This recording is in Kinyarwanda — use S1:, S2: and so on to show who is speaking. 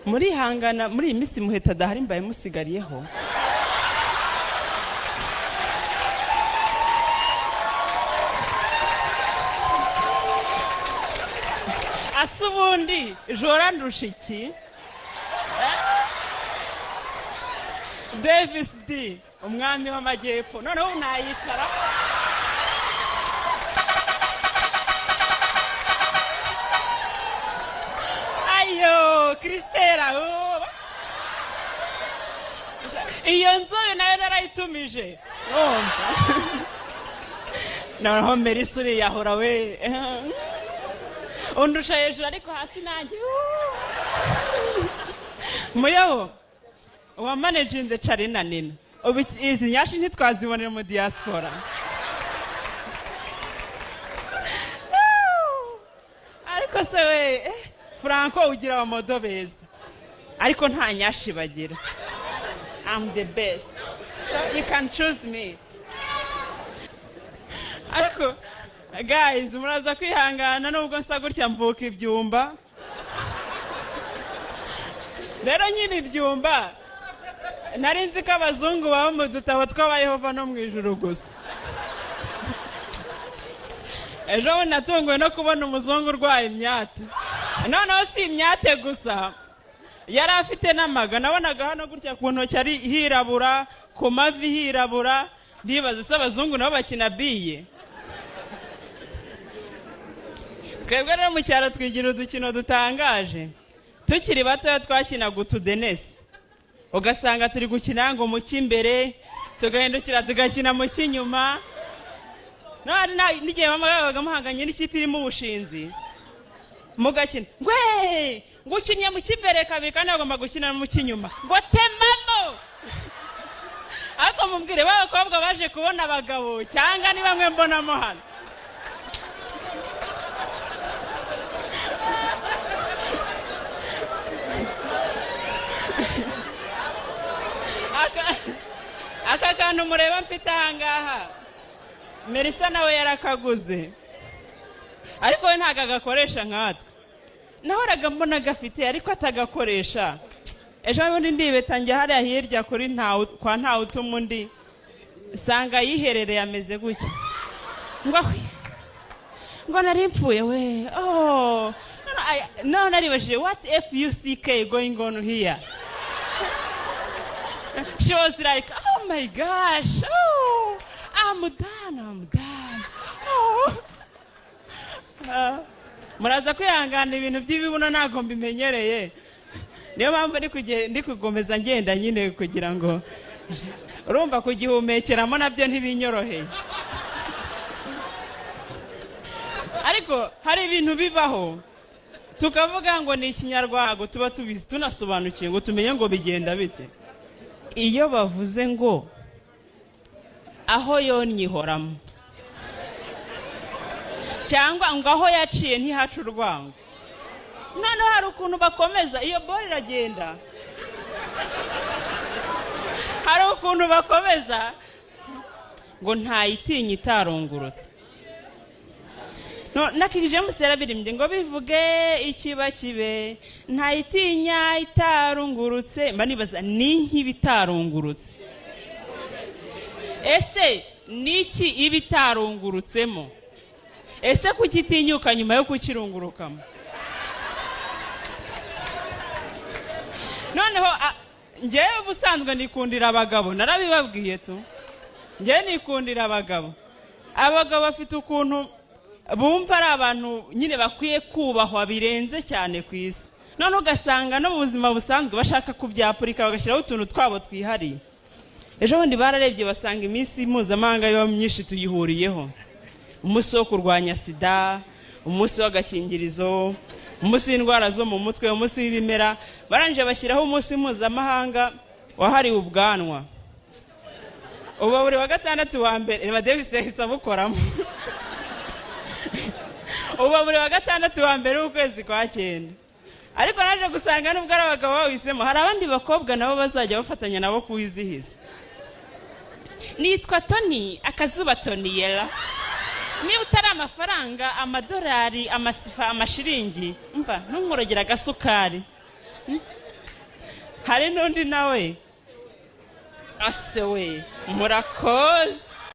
S1: muri hangana muri iyi minsi muheta dahari mbaye musigariyeho. Asubundi Jora Ndushiki Davis D umwami w'amajyepfo noneho nayicara ayo Kristera iyo nzobe nayo narayitumije noneho Merisuri yahora we undusha hejuru ariko hasi nanjye muyobo wa managing the Charina Nina ubu izi nyashi ntitwazibonera mu diaspora ariko se we Franco ugira abamodo beza ariko nta nyashi bagira. I'm the best, so you can choose me. Ariko guys muraza kwihangana nubwo nsa gutya mvuka ibyumba rero nyine ibyumba nari nzi ko abazungu baba mu dutabo tw'abayehova no mu ijuru gusa. Ejo natunguwe no kubona umuzungu urwaye imyate, noneho si imyate gusa yari afite n'amaga nabonaga hano gutya ku ntoki ari hirabura ku mavi hirabura ndibaza se abazungu nabo bakina biye. Twebwe rero mu cyaro twigira udukino dutangaje tukiri batoya twakinaga utudenesi ugasanga turi gukina ngo mu cy'imbere tugahindukira tugakina mu cy'inyuma. None n'igihe mama yabaga muhanganye n'ikipe irimo ubushinzi mugakina ngwe ngukinye mu cy'imbere kabiri kandi agomba gukina mu cy'inyuma ngo temamo. Ariko mumbwire b'abakobwa baje kubona abagabo cyangwa ni bamwe mbonamo hano. Aka kantu mureba mfite ahangaha Melissa nawe yarakaguze ariko we ntago agakoresha nkatwe nahoraga mbona gafite ariko atagakoresha. Ejo bundi ndibeta njye hariya hirya kuri kwa ntawe utuma undi sanga yiherereye ameze gutya ngo nari mpfuye we. No naribajije what FUCK going on here. She was like, oh my gosh, oh, I'm done. Muraza kwihangana ibintu by'ibibuno ntago mbimenyereye, niyo mpamvu ndi kugomeza ngenda nyine kugira ngo urumva kugihumekeramo nabyo ntibinyoroheye. Ariko hari ibintu bibaho tukavuga ngo ni ikinyarwanda tuba tubizi tunasobanukiye ngo tumenye ngo bigenda bite. Iyo bavuze ngo aho yonyihoramo cyangwa ngo aho yaciye ntihaca urwango, noneho hari ukuntu bakomeza iyo bora iragenda, hari ukuntu bakomeza ngo ntayitinya itarungurutse. Nakirije musera birimbye ngo bivuge ikiba kibe ntayitinya itarungurutse. Mba nibaza ni nk'ibitarungurutse, ese niki ibitarungurutsemo? Ese kukitinyuka nyuma yo kukirungurukamo? Noneho njyewe busanzwe nikundira abagabo, narabibabwiye tu njyewe nikundira abagabo bafite ukuntu bumva ari abantu nyine bakwiye kubahwa birenze cyane ku isi. None ugasanga no mu buzima busanzwe bashaka kubyapurika bagashyiraho utuntu twabo twihariye. Ejo bundi bararebye basanga iminsi mpuzamahanga yo myinshi tuyihuriyeho: umunsi wo kurwanya sida, umunsi w'agakingirizo, umunsi w'indwara zo mu mutwe, umunsi w'ibimera. Barangije bashyiraho umunsi mpuzamahanga wahariwe ubwanwa. Ubu buri wa gatandatu wa mbere reba Davis yahise abukoramo. Ubu buri wa gatandatu wa mbere w'ukwezi kwa cyenda. Ariko naje gusanga nubwo ari abagabo bawisemo hari abandi bakobwa nabo bazajya bafatanya nabo kuwizihiza. Nitwa Tony akazuba Toniyela. Niba utari amafaranga amadolari amasifa amashiringi umva ntumurogera gasukari hari n'undi nawe ase we murakoze